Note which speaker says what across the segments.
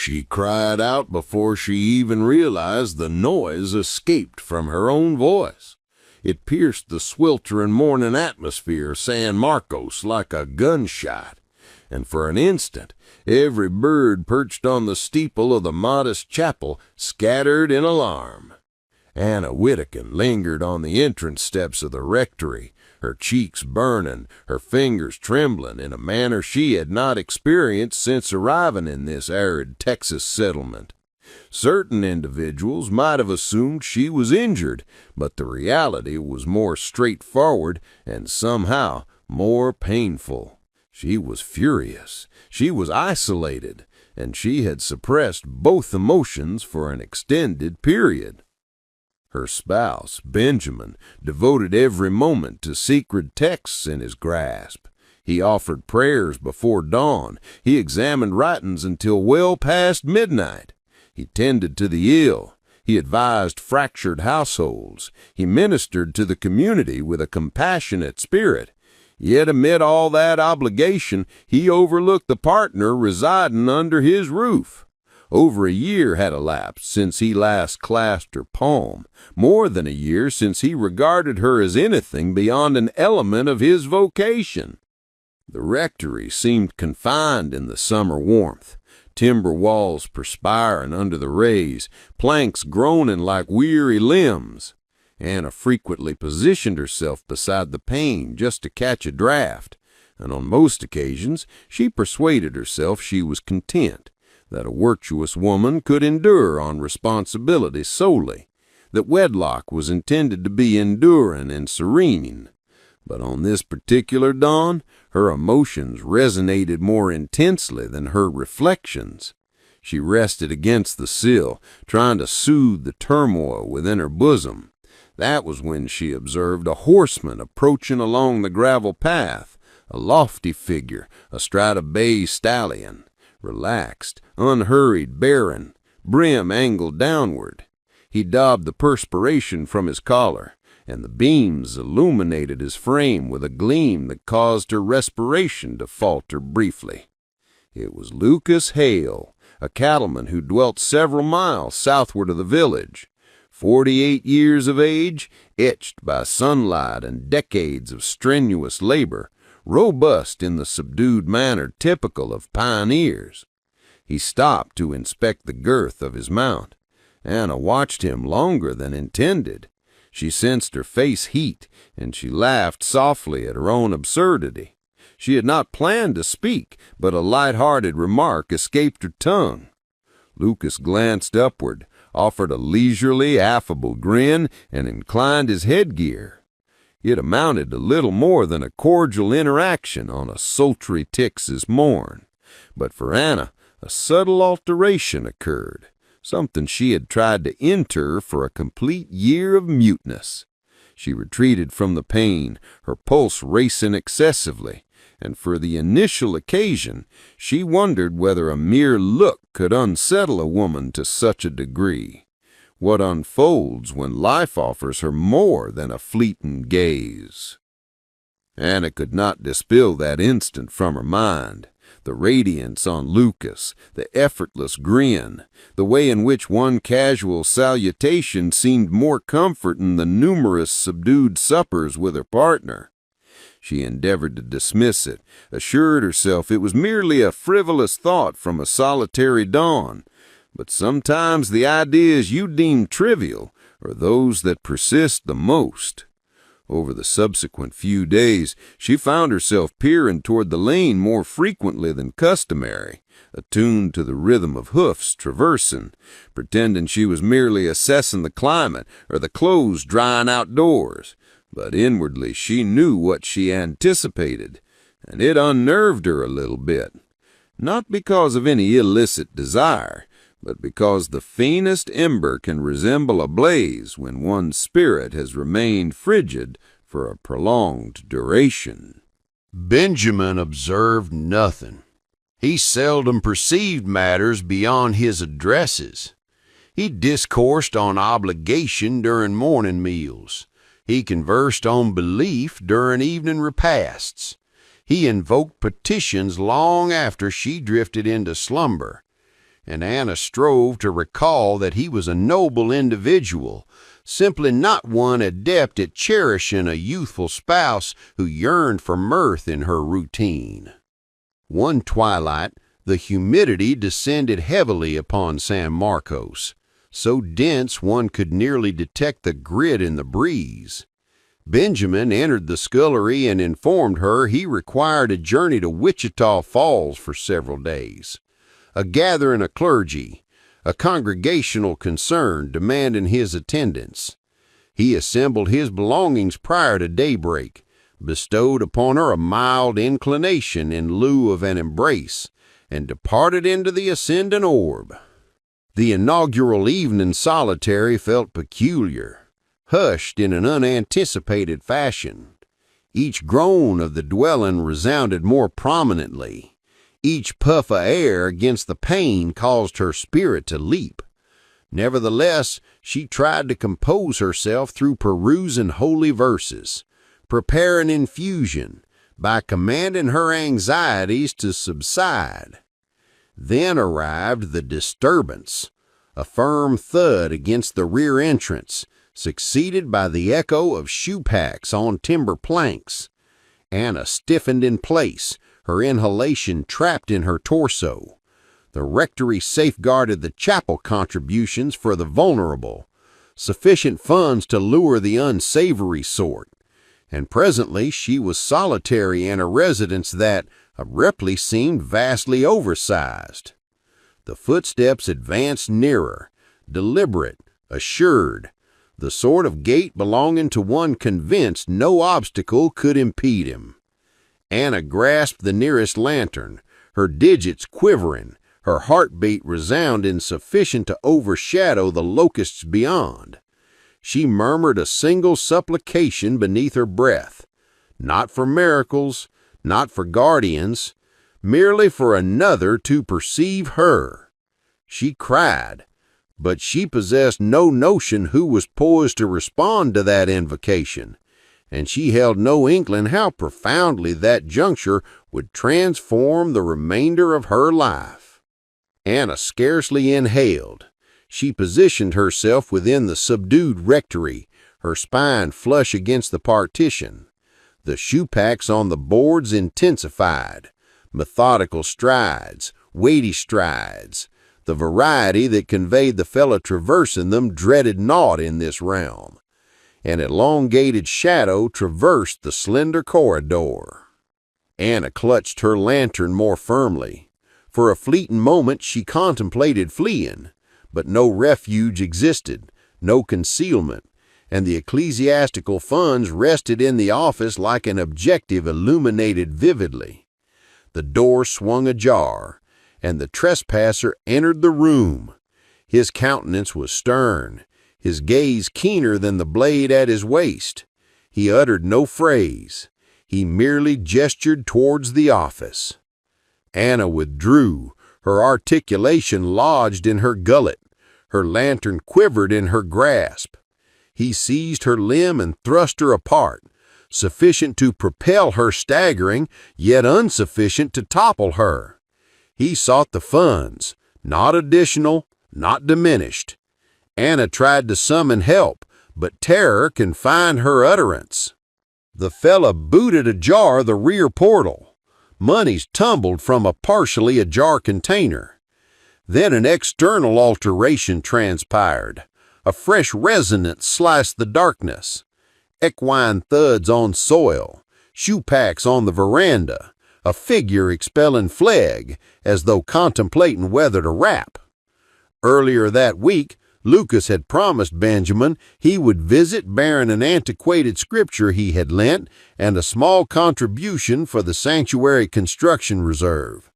Speaker 1: She cried out before she even realized the noise escaped from her own voice. It pierced the sweltering morning atmosphere of San Marcos like a gunshot, and for an instant every bird perched on the steeple of the modest chapel scattered in alarm. Anna Whittekin lingered on the entrance steps of the rectory, her cheeks burning, her fingers trembling in a manner she had not experienced since arriving in this arid Texas settlement. Certain individuals might have assumed she was injured, but the reality was more straightforward and somehow more painful. She was furious, she was isolated, and she had suppressed both emotions for an extended period. Her spouse, Benjamin, devoted every moment to secret texts in his grasp. He offered prayers before dawn. He examined writings until well past midnight. He tended to the ill. He advised fractured households. He ministered to the community with a compassionate spirit. Yet amid all that obligation, he overlooked the partner residing under his roof. Over a year had elapsed since he last clasped her palm, more than a year since he regarded her as anything beyond an element of his vocation. The rectory seemed confined in the summer warmth, timber walls perspiring under the rays, planks groaning like weary limbs. Anna frequently positioned herself beside the pane just to catch a draught, and on most occasions she persuaded herself she was content, that a virtuous woman could endure on responsibility solely, that wedlock was intended to be enduring and serene. But on this particular dawn, her emotions resonated more intensely than her reflections. She rested against the sill, trying to soothe the turmoil within her bosom. That was when she observed a horseman approaching along the gravel path, a lofty figure astride a bay stallion. Relaxed, unhurried, barren, brim angled downward. He daubed the perspiration from his collar, and the beams illuminated his frame with a gleam that caused her respiration to falter briefly. It was Lucas Hale, a cattleman who dwelt several miles southward of the village. 48 years of age, etched by sunlight and decades of strenuous labor, robust in the subdued manner typical of pioneers. He stopped to inspect the girth of his mount. Anna watched him longer than intended. She sensed her face heat, and she laughed softly at her own absurdity. She had not planned to speak, but a light-hearted remark escaped her tongue. Lucas glanced upward, offered a leisurely, affable grin, and inclined his headgear. It amounted to little more than a cordial interaction on a sultry Texas morn. But for Anna, a subtle alteration occurred, something she had tried to enter for a complete year of muteness. She retreated from the pane, her pulse racing excessively, and for the initial occasion she wondered whether a mere look could unsettle a woman to such a degree. What unfolds when life offers her more than a fleeting gaze? Anna could not dispel that instant from her mind. The radiance on Lucas, the effortless grin, the way in which one casual salutation seemed more comforting than numerous subdued suppers with her partner. She endeavored to dismiss it, assured herself it was merely a frivolous thought from a solitary dawn. But sometimes the ideas you deem trivial are those that persist the most. Over the subsequent few days, she found herself peering toward the lane more frequently than customary, attuned to the rhythm of hoofs traversing, pretending she was merely assessing the climate or the clothes drying outdoors. But inwardly she knew what she anticipated, and it unnerved her a little bit. Not because of any illicit desire, but because the faintest ember can resemble a blaze when one's spirit has remained frigid for a prolonged duration.
Speaker 2: Benjamin observed nothing. He seldom perceived matters beyond his addresses. He discoursed on obligation during morning meals. He conversed on belief during evening repasts. He invoked petitions long after she drifted into slumber. and Anna strove to recall that he was a noble individual, simply not one adept at cherishing a youthful spouse who yearned for mirth in her routine. One twilight, the humidity descended heavily upon San Marcos, so dense one could nearly detect the grit in the breeze. Benjamin entered the scullery and informed her he required a journey to Wichita Falls for several days. A gathering of clergy, a congregational concern demanding his attendance. He assembled his belongings prior to daybreak, bestowed upon her a mild inclination in lieu of an embrace, and departed into the ascending orb. The inaugural evening solitary felt peculiar, hushed in an unanticipated fashion. Each groan of the dwelling resounded more prominently. Each puff of air against the pane caused her spirit to leap. Nevertheless, she tried to compose herself through perusing holy verses, preparing infusion by commanding her anxieties to subside. Then arrived the disturbance, a firm thud against the rear entrance, succeeded by the echo of shoe packs on timber planks. Anna stiffened in place, her inhalation trapped in her torso. The rectory safeguarded the chapel contributions for the vulnerable, sufficient funds to lure the unsavory sort, and presently she was solitary in a residence that abruptly seemed vastly oversized. The footsteps advanced nearer, deliberate, assured, the sort of gait belonging to one convinced no obstacle could impede him. Anna grasped the nearest lantern, her digits quivering, her heartbeat resounding sufficient to overshadow the locusts beyond. She murmured a single supplication beneath her breath, not for miracles, not for guardians, merely for another to perceive her. She cried, but she possessed no notion who was poised to respond to that invocation, and she held no inkling how profoundly that juncture would transform the remainder of her life. Anna scarcely inhaled. She positioned herself within the subdued rectory, her spine flush against the partition. The shoe packs on the boards intensified, methodical strides, weighty strides. The variety that conveyed the fellow traversing them dreaded naught in this realm. An elongated shadow traversed the slender corridor. Anna clutched her lantern more firmly. For a fleeting moment she contemplated fleeing, but no refuge existed, no concealment, and the ecclesiastical funds rested in the office like an objective illuminated vividly. The door swung ajar, and the trespasser entered the room. His countenance was stern, his gaze keener than the blade at his waist. He uttered no phrase. He merely gestured towards the office. Anna withdrew, her articulation lodged in her gullet, her lantern quivered in her grasp. He seized her limb and thrust her apart, sufficient to propel her staggering, yet insufficient to topple her. He sought the funds, not additional, not diminished. Anna tried to summon help, but terror confined her utterance. The fella booted ajar the rear portal. Monies tumbled from a partially ajar container. Then an external alteration transpired. A fresh resonance sliced the darkness. Equine thuds on soil, shoe packs on the veranda, a figure expelling phlegm as though contemplating whether to rap. Earlier that week, Lucas had promised Benjamin he would visit bearing an antiquated scripture he had lent and a small contribution for the sanctuary construction reserve.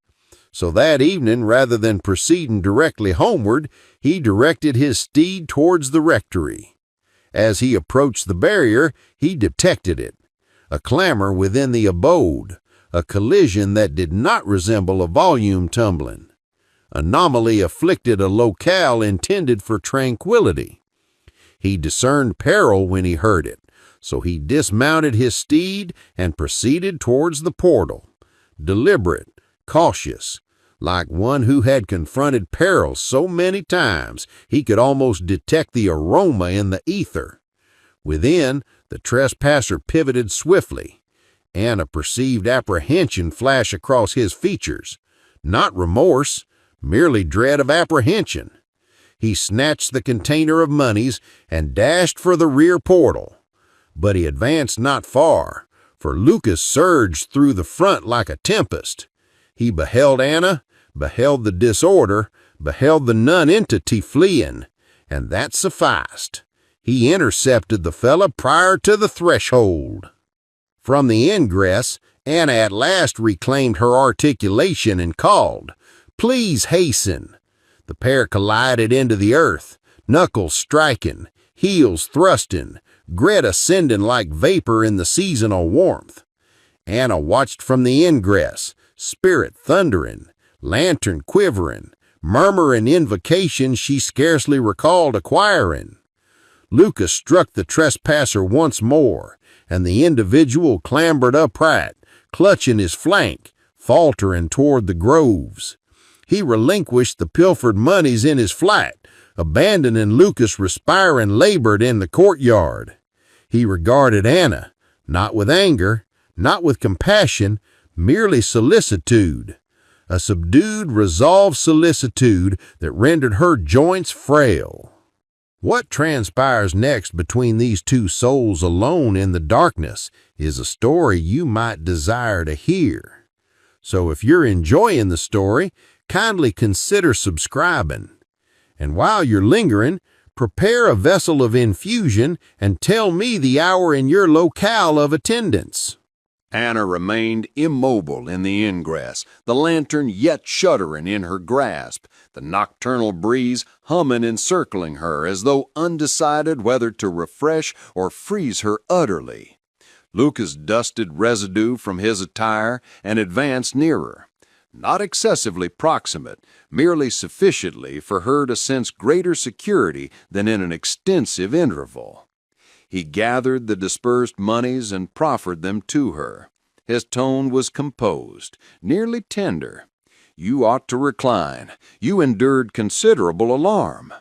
Speaker 2: So that evening, rather than proceeding directly homeward, he directed his steed towards the rectory. As he approached the barrier, he detected it, a clamor within the abode, a collision that did not resemble a volume tumbling. Anomaly afflicted a locale intended for tranquility. He discerned peril when he heard it, so he dismounted his steed and proceeded towards the portal, deliberate, cautious, like one who had confronted peril so many times he could almost detect the aroma in the ether. Within, the trespasser pivoted swiftly. Anna perceived apprehension flash across his features. Not remorse, merely dread of apprehension. He snatched the container of monies and dashed for the rear portal. But he advanced not far, for Lucas surged through the front like a tempest. He beheld Anna, beheld the disorder, beheld the nonentity fleeing, and that sufficed. He intercepted the fellow prior to the threshold. From the ingress, Anna at last reclaimed her articulation and called, "Please hasten." The pair collided into the earth, knuckles striking, heels thrusting, grit ascending like vapor in the seasonal warmth. Anna watched from the ingress, spirit thundering, lantern quivering, murmuring invocations she scarcely recalled acquiring. Lucas struck the trespasser once more, and the individual clambered upright, clutching his flank, faltering toward the groves. He relinquished the pilfered moneys in his flight, abandoning Lucas respiring labored in the courtyard. He regarded Anna, not with anger, not with compassion, merely solicitude, a subdued, resolved solicitude that rendered her joints frail. What transpires next between these two souls alone in the darkness is a story you might desire to hear. So if you're enjoying the story, kindly consider subscribing. And while you're lingering, prepare a vessel of infusion and tell me the hour in your locale of attendance.
Speaker 3: Anna remained immobile in the ingress, the lantern yet shuddering in her grasp, the nocturnal breeze humming encircling her as though undecided whether to refresh or freeze her utterly. Lucas dusted residue from his attire and advanced nearer, not excessively proximate, merely sufficiently for her to sense greater security than in an extensive interval. He gathered the dispersed moneys and proffered them to her. His tone was composed, nearly tender. "You ought to recline. You endured considerable alarm."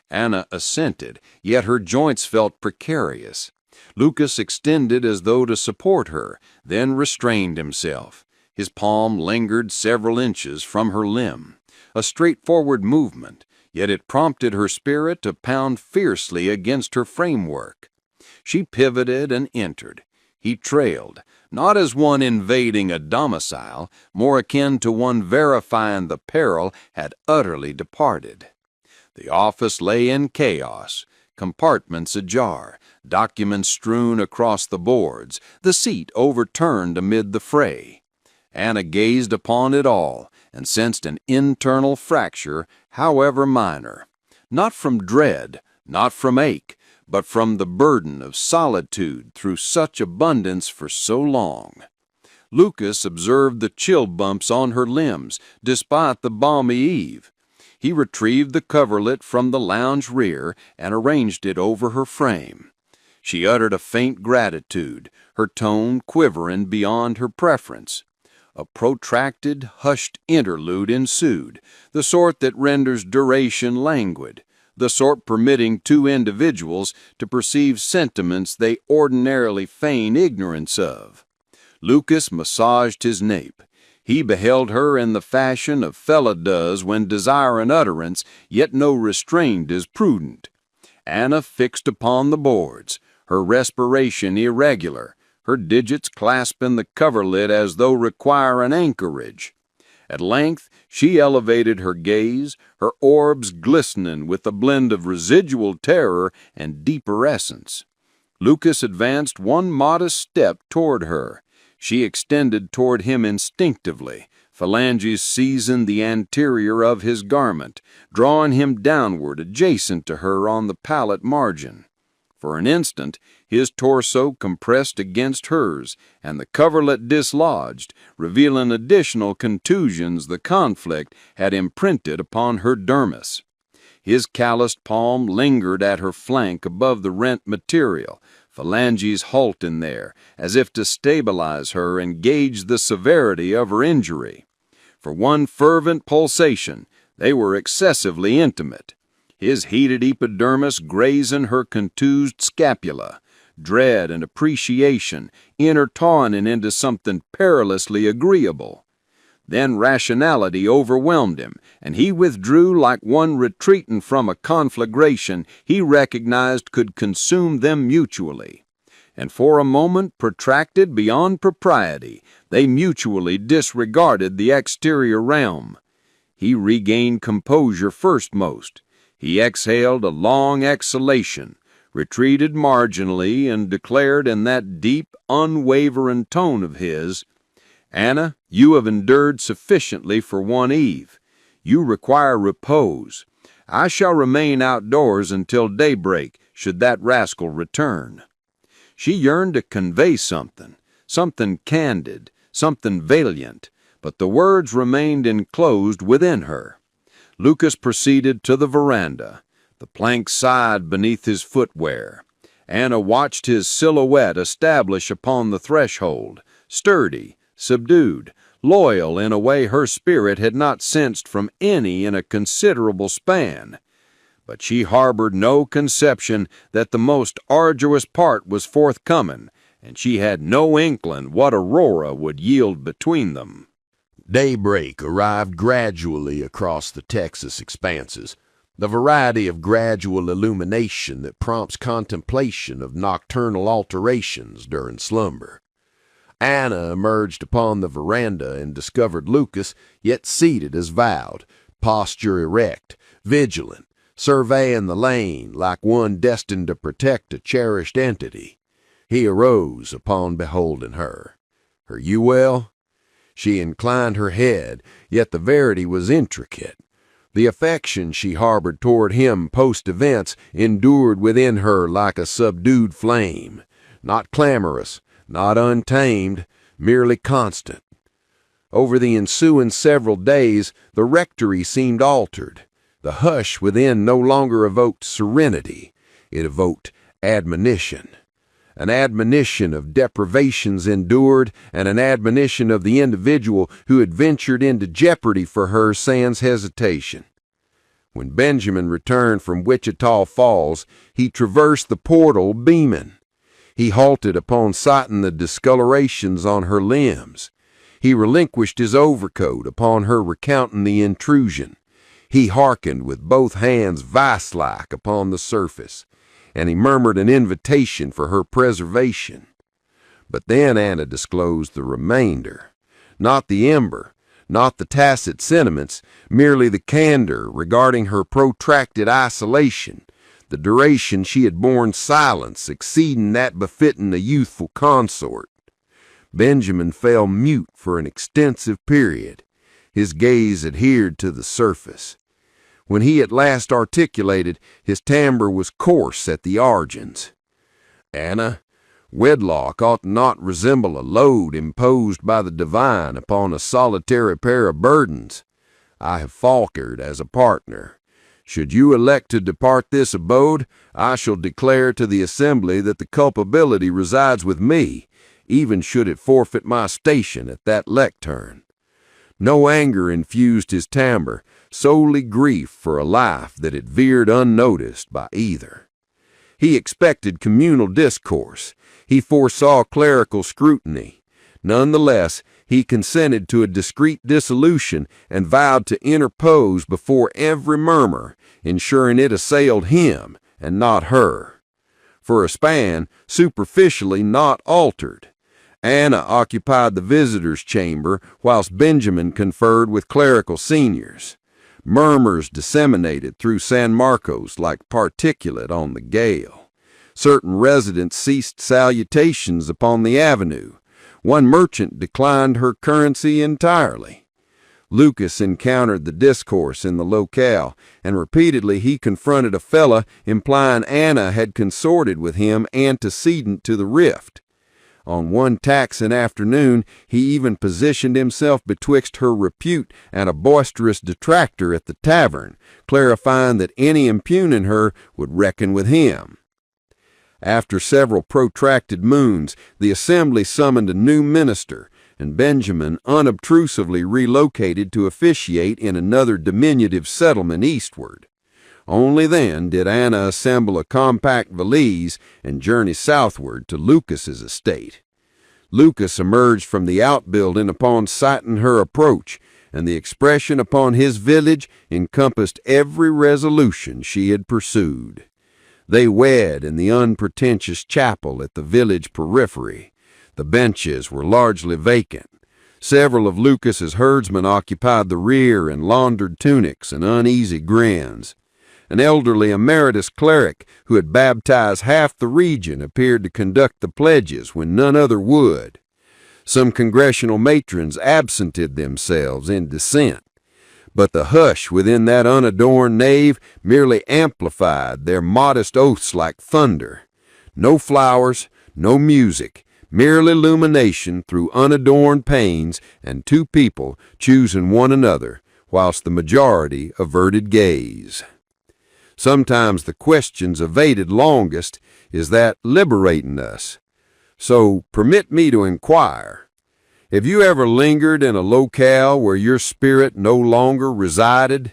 Speaker 3: Anna assented, yet her joints felt precarious. Lucas extended as though to support her, then restrained himself. His palm lingered several inches from her limb. A straightforward movement, yet it prompted her spirit to pound fiercely against her framework. She pivoted and entered. He trailed, not as one invading a domicile, more akin to one verifying the peril had utterly departed. The office lay in chaos, compartments ajar, documents strewn across the boards, the seat overturned amid the fray. Anna gazed upon it all and sensed an internal fracture, however minor, not from dread, not from ache, but from the burden of solitude through such abundance for so long. Lucas observed the chill bumps on her limbs, despite the balmy eve. He retrieved the coverlet from the lounge rear and arranged it over her frame. She uttered a faint gratitude, her tone quivering beyond her preference. A protracted, hushed interlude ensued, the sort that renders duration languid, the sort permitting two individuals to perceive sentiments they ordinarily feign ignorance of. Lucas massaged his nape. He beheld her in the fashion a fellow does when desiring utterance, yet no restraint is prudent. Anna fixed upon the boards, her respiration irregular, her digits clasping the coverlid as though requiring anchorage. At length she elevated her gaze, her orbs glistening with a blend of residual terror and deeper essence. Lucas advanced one modest step toward her. She extended toward him instinctively, phalanges seizing the anterior of his garment, drawing him downward adjacent to her on the pallet margin. For an instant, his torso compressed against hers, and the coverlet dislodged, revealing additional contusions the conflict had imprinted upon her dermis. His calloused palm lingered at her flank above the rent material, phalanges halting there, as if to stabilize her and gauge the severity of her injury. For one fervent pulsation, they were excessively intimate. His heated epidermis grazing her contused scapula, dread and appreciation intertwining into something perilously agreeable. Then rationality overwhelmed him, and he withdrew like one retreating from a conflagration he recognized could consume them mutually. And for a moment protracted beyond propriety, they mutually disregarded the exterior realm. He regained composure firstmost. He exhaled a long exhalation, retreated marginally, and declared in that deep, unwavering tone of his, "Anna, you have endured sufficiently for one eve. You require repose. I shall remain outdoors until daybreak, should that rascal return." She yearned to convey something candid, something valiant, but the words remained enclosed within her. Lucas proceeded to the veranda. The planks sighed beneath his footwear. Anna watched his silhouette establish upon the threshold, sturdy, subdued, loyal in a way her spirit had not sensed from any in a considerable span. But she harbored no conception that the most arduous part was forthcoming, and she had no inkling what Aurora would yield between them.
Speaker 2: Daybreak arrived gradually across the Texas expanses, the variety of gradual illumination that prompts contemplation of nocturnal alterations during slumber. Anna emerged upon the veranda and discovered Lucas yet seated as vowed, posture erect, vigilant, surveying the lane like one destined to protect a cherished entity. He arose upon beholding her. "Are you well?" She inclined her head, yet the verity was intricate. The affection she harbored toward him post-events endured within her like a subdued flame, not clamorous, not untamed, merely constant. Over the ensuing several days, the rectory seemed altered. The hush within no longer evoked serenity. It evoked admonition. An admonition of deprivations endured, and an admonition of the individual who had ventured into jeopardy for her sans hesitation. When Benjamin returned from Wichita Falls, he traversed the portal beaming. He halted upon sighting the discolorations on her limbs. He relinquished his overcoat upon her recounting the intrusion. He hearkened with both hands vice-like upon the surface, and he murmured an invitation for her preservation. But then Anna disclosed the remainder, not the ember, not the tacit sentiments, merely the candor regarding her protracted isolation, the duration she had borne silence exceeding that befitting a youthful consort. Benjamin fell mute for an extensive period. His gaze adhered to the surface. When he at last articulated, his timbre was coarse at the origins. "Anna, wedlock ought not resemble a load imposed by the divine upon a solitary pair of burdens. I have faltered as a partner. Should you elect to depart this abode, I shall declare to the assembly that the culpability resides with me, even should it forfeit my station at that lectern." No anger infused his timbre, solely grief for a life that had veered unnoticed by either. He expected communal discourse. He foresaw clerical scrutiny. None the less, he consented to a discreet dissolution and vowed to interpose before every murmur, ensuring it assailed him and not her. For a span, superficially not altered, Anna occupied the visitor's chamber whilst Benjamin conferred with clerical seniors. Murmurs disseminated through San Marcos like particulate on the gale. Certain residents ceased salutations upon the avenue. One merchant declined her currency entirely. Lucas encountered the discourse in the locale, and repeatedly he confronted a fella implying Anna had consorted with him antecedent to the rift. On one taxing afternoon, he even positioned himself betwixt her repute and a boisterous detractor at the tavern, clarifying that any impugning her would reckon with him. After several protracted moons, the assembly summoned a new minister, and Benjamin unobtrusively relocated to officiate in another diminutive settlement eastward. Only then did Anna assemble a compact valise and journey southward to Lucas's estate. Lucas emerged from the outbuilding upon sighting her approach, and the expression upon his visage encompassed every resolution she had pursued. They wed in the unpretentious chapel at the village periphery. The benches were largely vacant. Several of Lucas's herdsmen occupied the rear in laundered tunics and uneasy grins. An elderly emeritus cleric who had baptized half the region appeared to conduct the pledges when none other would. Some congressional matrons absented themselves in dissent, but the hush within that unadorned nave merely amplified their modest oaths like thunder. No flowers, no music, merely illumination through unadorned panes and two people choosing one another, whilst the majority averted gaze. Sometimes the questions evaded longest is that liberating us. So permit me to inquire, have you ever lingered in a locale where your spirit no longer resided?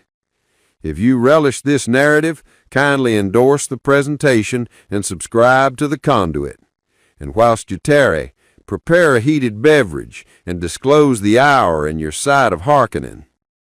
Speaker 2: If you relish this narrative, kindly endorse the presentation and subscribe to the Conduit. And whilst you tarry, prepare a heated beverage and disclose the hour and your site of hearkening.